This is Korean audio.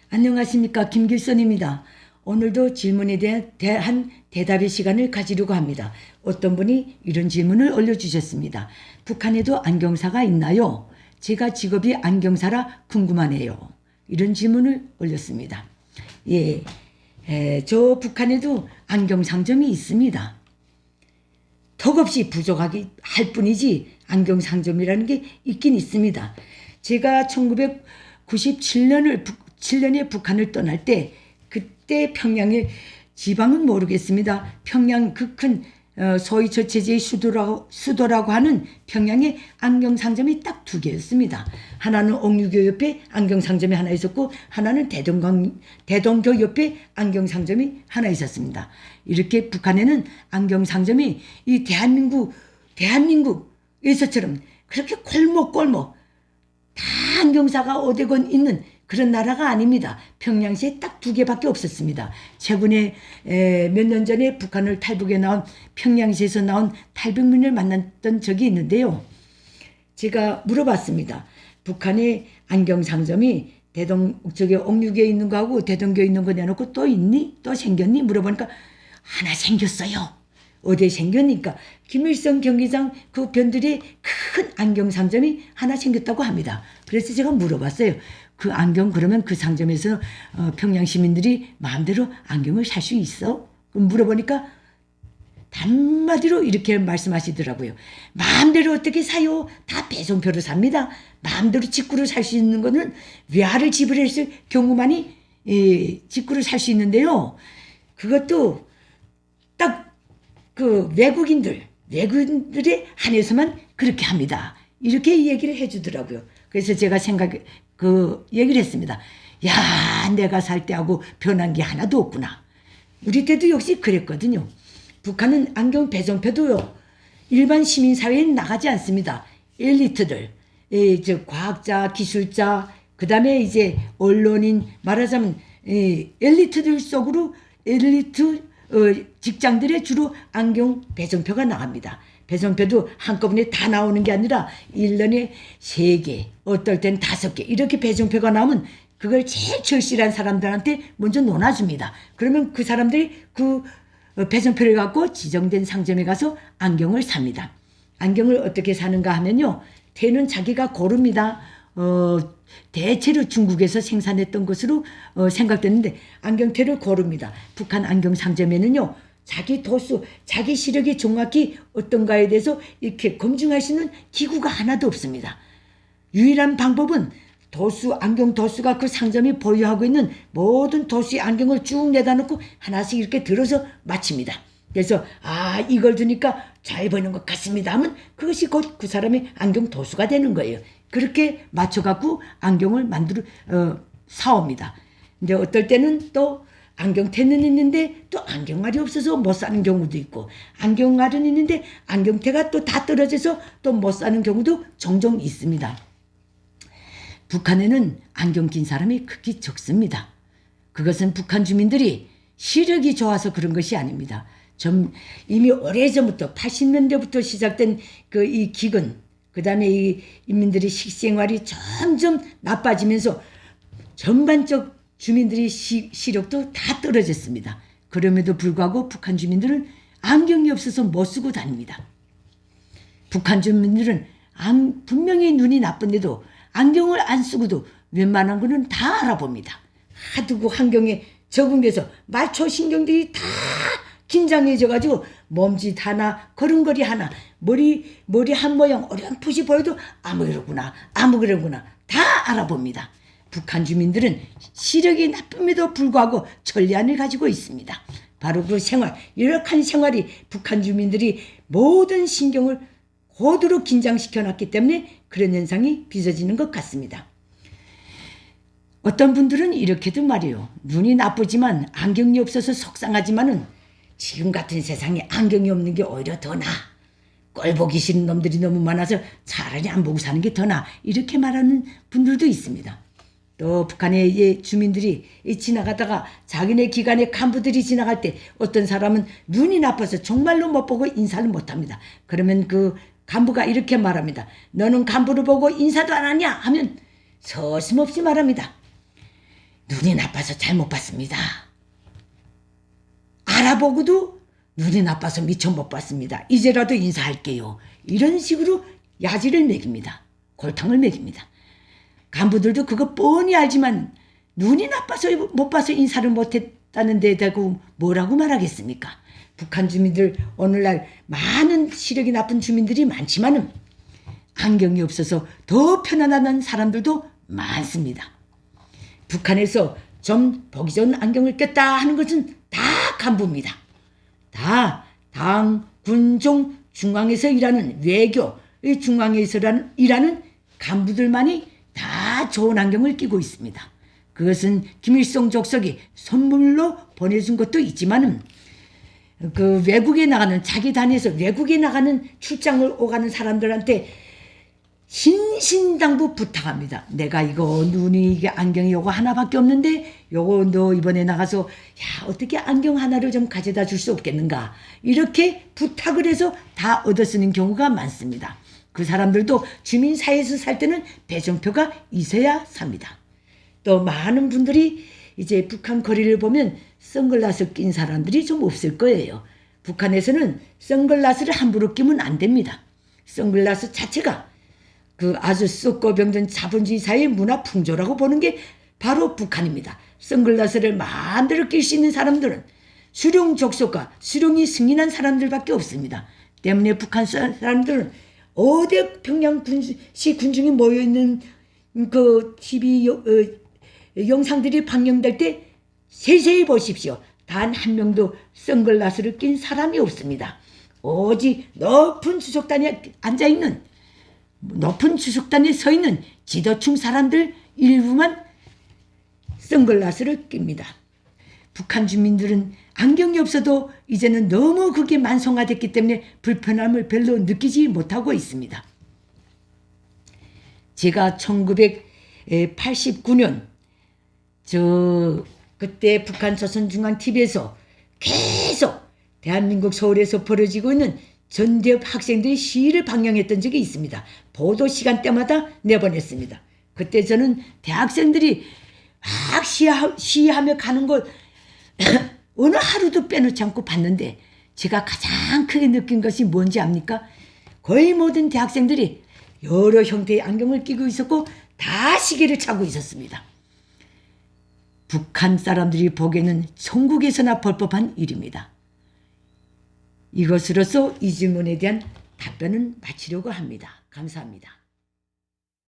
안녕하십니까, 김길선입니다. 오늘도 질문에 대한 대답의 시간을 가지려고 합니다. 어떤 분이 이런 질문을 올려주셨습니다. 북한에도 안경사가 있나요? 제가 직업이 안경사라 궁금하네요. 이런 질문을 올렸습니다. 예, 저 북한에도 안경상점이 있습니다. 턱없이 부족하기 할 뿐이지 안경상점이라는 게 있긴 있습니다. 제가 1997년에 북한을 떠날 때 그때 평양의 지방은 모르겠습니다. 평양 그 큰 소위 저체제의 수도라고 하는 평양에 안경상점이 딱 두 개였습니다. 하나는 옥류교 옆에 안경상점이 하나 있었고 하나는 대동교 옆에 안경상점이 하나 있었습니다. 이렇게 북한에는 안경상점이 이 대한민국에서처럼 그렇게 골목골목 다 안경사가 오대건 있는 그런 나라가 아닙니다. 평양시에 딱 두 개밖에 없었습니다. 최근에 몇 년 전에 북한을 탈북해 나온 평양시에서 나온 탈북민을 만났던 적이 있는데요. 제가 물어봤습니다. 북한에 안경상점이 저기 옥류교에 있는 거하고 대동교에 있는 거 내놓고 또 있니? 또 생겼니? 물어보니까 하나 생겼어요. 어디에 생겼니까? 김일성 경기장 그 변두리에 큰 안경상점이 하나 생겼다고 합니다. 그래서 제가 물어봤어요. 그 안경 그러면 그 상점에서 평양 시민들이 마음대로 안경을 살 수 있어? 그럼 물어보니까 한마디로 이렇게 말씀하시더라고요. 마음대로 어떻게 사요? 다 배송표로 삽니다. 마음대로 직구를 살 수 있는 거는 외화를 지불했을 경우만이 직구를 살 수 있는데요. 그것도 딱 그 외국인들에 한해서만 그렇게 합니다. 이렇게 얘기를 해주더라고요. 그래서 제가 얘기를 했습니다. 야, 내가 살 때하고 변한 게 하나도 없구나. 우리 때도 역시 그랬거든요. 북한은 안경 배송표도요, 일반 시민사회에 나가지 않습니다. 엘리트들, 과학자, 기술자, 그 다음에 이제 언론인, 말하자면 엘리트들 속으로 엘리트 직장들의 주로 안경 배송표가 나갑니다. 배송표도 한꺼번에 다 나오는 게 아니라 1년에 3개, 어떨 땐 5개 이렇게 배송표가 나오면 그걸 제일 절실한 사람들한테 먼저 놓아줍니다. 그러면 그 사람들이 그 배송표를 갖고 지정된 상점에 가서 안경을 삽니다. 안경을 어떻게 사는가 하면요. 태는 자기가 고릅니다. 대체로 중국에서 생산했던 것으로 생각되는데 안경테를 고릅니다. 북한 안경 상점에는요. 자기 도수, 자기 시력이 정확히 어떤가에 대해서 이렇게 검증할 수 있는 기구가 하나도 없습니다. 유일한 방법은 안경 도수가 그 상점이 보유하고 있는 모든 도수의 안경을 쭉 내다 놓고 하나씩 이렇게 들어서 맞춥니다. 그래서 이걸 주니까 잘 보이는 것 같습니다 하면 그것이 곧 그 사람의 안경 도수가 되는 거예요. 그렇게 맞춰갖고 안경을 사옵니다. 근데 어떨 때는 또 안경테는 있는데 또 안경알이 없어서 못 사는 경우도 있고, 안경알은 있는데 안경테가 또 다 떨어져서 또 못 사는 경우도 종종 있습니다. 북한에는 안경 낀 사람이 극히 적습니다. 그것은 북한 주민들이 시력이 좋아서 그런 것이 아닙니다. 이미 오래전부터 80년대부터 시작된 이 기근, 그 다음에 이 인민들의 식생활이 점점 나빠지면서 전반적 주민들의 시력도 다 떨어졌습니다. 그럼에도 불구하고 북한 주민들은 안경이 없어서 못 쓰고 다닙니다. 북한 주민들은 분명히 눈이 나쁜데도 안경을 안 쓰고도 웬만한 거는 다 알아봅니다. 하도 그 환경에 적응돼서 말초신경들이 다 긴장해져가지고 몸짓 하나, 걸음걸이 하나, 머리 한 모양 어렴풋이 보여도 아무 그러구나 다 알아봅니다. 북한 주민들은 시력이 나쁨에도 불구하고 천리안을 가지고 있습니다. 바로 그 열악한 생활이 북한 주민들이 모든 신경을 고도로 긴장시켜놨기 때문에 그런 현상이 빚어지는 것 같습니다. 어떤 분들은 이렇게도 말이에요. 눈이 나쁘지만 안경이 없어서 속상하지만은 지금 같은 세상에 안경이 없는 게 오히려 더 나아. 꼴 보기 싫은 놈들이 너무 많아서 차라리 안 보고 사는 게 더 나아. 이렇게 말하는 분들도 있습니다. 또 북한의 주민들이 지나가다가 자기네 기관의 간부들이 지나갈 때 어떤 사람은 눈이 나빠서 정말로 못 보고 인사를 못합니다. 그러면 그 간부가 이렇게 말합니다. 너는 간부를 보고 인사도 안 하냐 하면 서슴없이 말합니다. 눈이 나빠서 잘못 봤습니다. 알아보고도 눈이 나빠서 미처 못 봤습니다. 이제라도 인사할게요. 이런 식으로 야지를 매깁니다. 골탕을 매깁니다. 간부들도 그거 뻔히 알지만 눈이 나빠서 못 봐서 인사를 못했다는 데 대고 뭐라고 말하겠습니까? 북한 주민들 오늘날 많은 시력이 나쁜 주민들이 많지만은 안경이 없어서 더 편안한 사람들도 많습니다. 북한에서 좀 보기 좋은 안경을 꼈다 하는 것은 다 간부입니다. 다 당, 군종, 중앙에서 일하는 외교의 중앙에서 일하는 간부들만이 다 좋은 안경을 끼고 있습니다. 그것은 김일성 족속이 선물로 보내준 것도 있지만은 그 외국에 나가는 자기 단에서 외국에 나가는 출장을 오가는 사람들한테 신신당부 부탁합니다. 내가 이거 눈이 이게 안경이 요거 하나밖에 없는데 요거 너 이번에 나가서 야 어떻게 안경 하나를 좀 가져다 줄 수 없겠는가 이렇게 부탁을 해서 다 얻어 쓰는 경우가 많습니다. 그 사람들도 주민사회에서 살 때는 배정표가 있어야 삽니다. 또 많은 분들이 이제 북한 거리를 보면 선글라스 낀 사람들이 좀 없을 거예요. 북한에서는 선글라스를 함부로 끼면 안 됩니다. 선글라스 자체가 그 아주 썩고 병든 자본주의 사회의 문화 풍조라고 보는 게 바로 북한입니다. 선글라스를 마음대로 낄 수 있는 사람들은 수룡 족속과 수룡이 승인한 사람들밖에 없습니다. 때문에 북한 사람들은 어디 평양 시 군중이 모여있는 그 TV 영상들이 방영될 때 세세히 보십시오. 단 한 명도 선글라스를 낀 사람이 없습니다. 오직 높은 주석단에 앉아있는 높은 주석단에 서 있는 지도층 사람들 일부만 선글라스를 낍니다. 북한 주민들은 안경이 없어도 이제는 너무 그게 만성화됐기 때문에 불편함을 별로 느끼지 못하고 있습니다. 제가 1989년 그때 북한 조선중앙TV에서 계속 대한민국 서울에서 벌어지고 있는 전대협 학생들이 시위를 방영했던 적이 있습니다. 보도 시간대마다 내보냈습니다. 그때 저는 대학생들이 막 시위하며 가는 걸 어느 하루도 빼놓지 않고 봤는데 제가 가장 크게 느낀 것이 뭔지 압니까? 거의 모든 대학생들이 여러 형태의 안경을 끼고 있었고 다 시계를 차고 있었습니다. 북한 사람들이 보기에는 천국에서나 볼 법한 일입니다. 이것으로서 이 질문에 대한 답변은 마치려고 합니다. 감사합니다.